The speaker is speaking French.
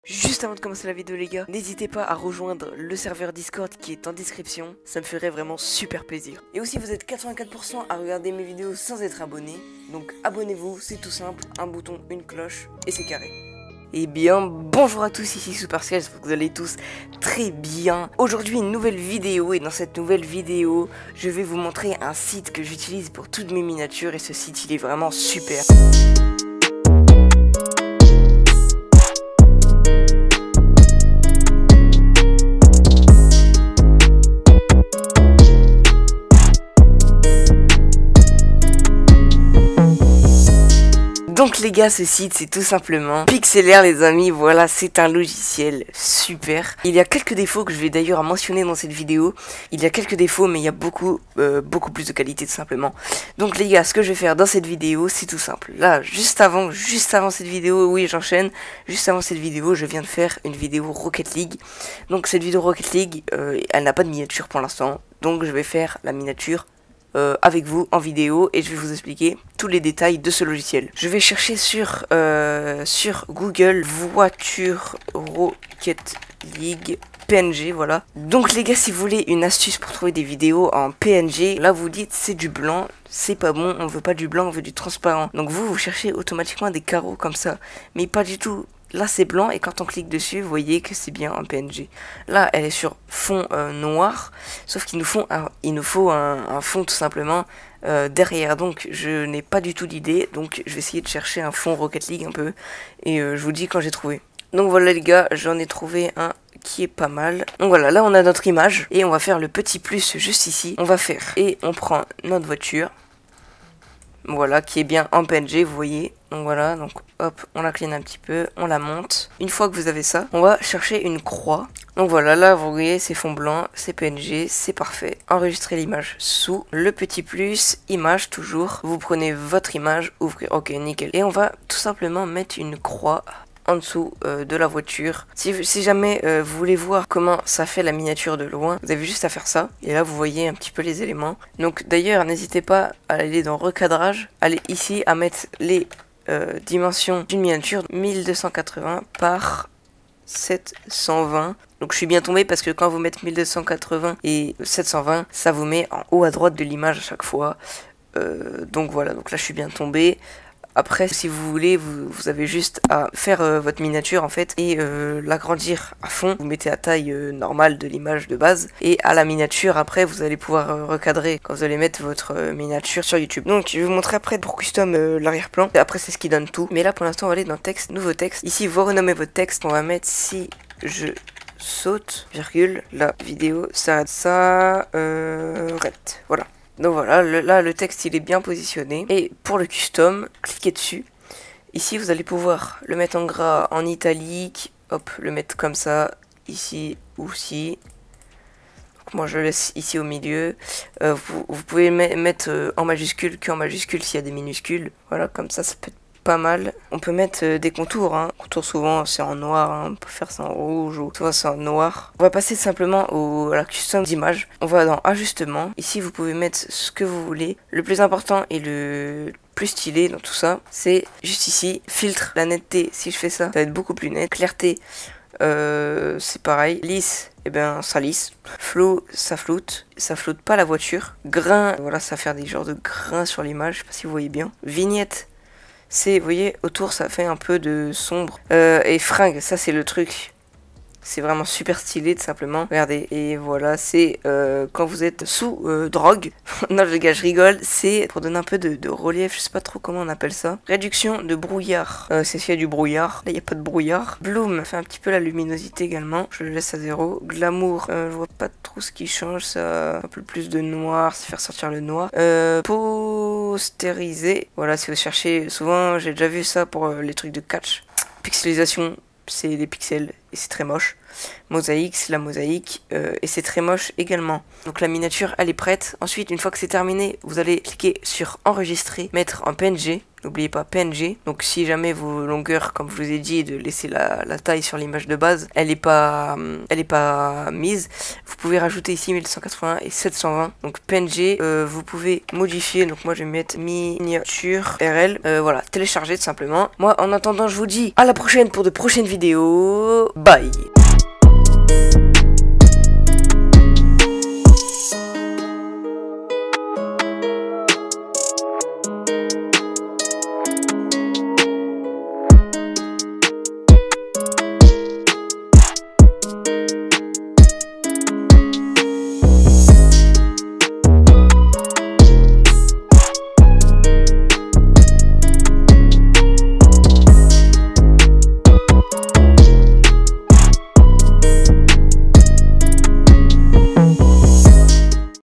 Juste avant de commencer la vidéo les gars, n'hésitez pas à rejoindre le serveur Discord qui est en description, ça me ferait vraiment super plaisir. Et aussi vous êtes 84% à regarder mes vidéos sans être abonné, donc abonnez-vous, c'est tout simple, un bouton, une cloche et c'est carré. Eh bien bonjour à tous, ici Superciel, j'espère que vous allez tous très bien. Aujourd'hui une nouvelle vidéo et dans cette nouvelle vidéo je vais vous montrer un site que j'utilise pour toutes mes miniatures et ce site il est vraiment super. Donc les gars, ce site c'est tout simplement Pixelaire les amis, voilà c'est un logiciel super. Il y a quelques défauts que je vais d'ailleurs mentionner dans cette vidéo. Il y a quelques défauts mais il y a beaucoup plus de qualité tout simplement. Donc les gars, ce que je vais faire dans cette vidéo c'est tout simple. Là juste avant cette vidéo, oui j'enchaîne. Juste avant cette vidéo je viens de faire une vidéo Rocket League. Donc cette vidéo Rocket League elle n'a pas de miniature pour l'instant. Donc je vais faire la miniature avec vous en vidéo et je vais vous expliquer tous les détails de ce logiciel. Je vais chercher sur Google voiture Rocket League PNG, voilà. Donc les gars, si vous voulez une astuce pour trouver des vidéos en PNG, là vous dites c'est du blanc, c'est pas bon, on veut pas du blanc, on veut du transparent. Donc vous cherchez automatiquement des carreaux comme ça, mais pas du tout. Là c'est blanc et quand on clique dessus vous voyez que c'est bien un PNG. Là elle est sur fond noir, sauf qu'il nous faut un fond tout simplement derrière. Donc je n'ai pas du tout d'idée, donc je vais essayer de chercher un fond Rocket League un peu et je vous dis quand j'ai trouvé. Donc voilà les gars, j'en ai trouvé un qui est pas mal. Donc voilà, là on a notre image et on va faire le petit plus juste ici. On va faire et on prend notre voiture. Voilà, qui est bien en PNG, vous voyez. Donc voilà, donc hop, on la clean un petit peu, on la monte. Une fois que vous avez ça, on va chercher une croix. Donc voilà, là vous voyez, c'est fond blanc, c'est PNG, c'est parfait. Enregistrez l'image sous le petit plus, image toujours. Vous prenez votre image, ouvrez, ok, nickel. Et on va tout simplement mettre une croix en dessous de la voiture. Si jamais vous voulez voir comment ça fait la miniature de loin, vous avez juste à faire ça. Et là, vous voyez un petit peu les éléments. Donc d'ailleurs, n'hésitez pas à aller dans recadrage. Allez ici à mettre les dimensions d'une miniature 1280 par 720. Donc je suis bien tombé parce que quand vous mettez 1280 et 720, ça vous met en haut à droite de l'image à chaque fois. Donc voilà, donc là je suis bien tombé. Après, si vous voulez, vous avez juste à faire votre miniature en fait et l'agrandir à fond. Vous mettez à taille normale de l'image de base et à la miniature après vous allez pouvoir recadrer quand vous allez mettre votre miniature sur YouTube. Donc je vais vous montrer après pour custom l'arrière-plan. Après c'est ce qui donne tout. Mais là pour l'instant on va aller dans texte, nouveau texte. Ici vous renommez votre texte, on va mettre si je saute, virgule, la vidéo s'arrête, ça arrête. Voilà. Donc voilà, là le texte il est bien positionné. Et pour le custom, cliquez dessus. Ici vous allez pouvoir le mettre en gras, en italique. Hop, le mettre comme ça, ici ou ici. Donc moi je le laisse ici au milieu. Vous pouvez mettre en majuscule qu'en majuscule s'il y a des minuscules. Voilà, comme ça peut être pas mal. On peut mettre des contours, hein. Contours souvent c'est en noir, hein. On peut faire ça en rouge ou souvent c'est en noir. On va passer simplement à la custom d'image. On va dans ajustement. Ici vous pouvez mettre ce que vous voulez. Le plus important et le plus stylé dans tout ça, c'est juste ici, filtre, la netteté. Si je fais ça, ça va être beaucoup plus net. Clarté, c'est pareil. Lisse, et bien ça lisse. Flow, ça floute pas la voiture. Grain, voilà, ça va faire des genres de grains sur l'image, je sais pas si vous voyez bien. Vignette, c'est, vous voyez, autour ça fait un peu de sombre. Et fringue, ça c'est le truc. C'est vraiment super stylé tout simplement. Regardez, et voilà, c'est quand vous êtes sous drogue. Non les gars, je rigole. C'est pour donner un peu de relief, je sais pas trop comment on appelle ça. Réduction de brouillard. C'est s'il y a du brouillard. Là, il n'y a pas de brouillard. Bloom fait un petit peu la luminosité également. Je le laisse à 0. Glamour, je vois pas trop ce qui change. Ça un peu plus de noir, c'est faire sortir le noir. Postériser. Voilà, si vous cherchez, souvent j'ai déjà vu ça pour les trucs de catch. Pixelisation. C'est des pixels et c'est très moche. Mosaïque, c'est la mosaïque et c'est très moche également. Donc la miniature elle est prête. Ensuite une fois que c'est terminé, vous allez cliquer sur enregistrer, mettre en PNG N'oubliez pas PNG. Donc si jamais vos longueurs, comme je vous ai dit, de laisser la taille sur l'image de base, elle est pas mise, vous pouvez rajouter ici 1180 et 720. Donc PNG, vous pouvez modifier. Donc moi je vais mettre miniature RL. Voilà, télécharger tout simplement. Moi en attendant je vous dis à la prochaine pour de prochaines vidéos. Bye.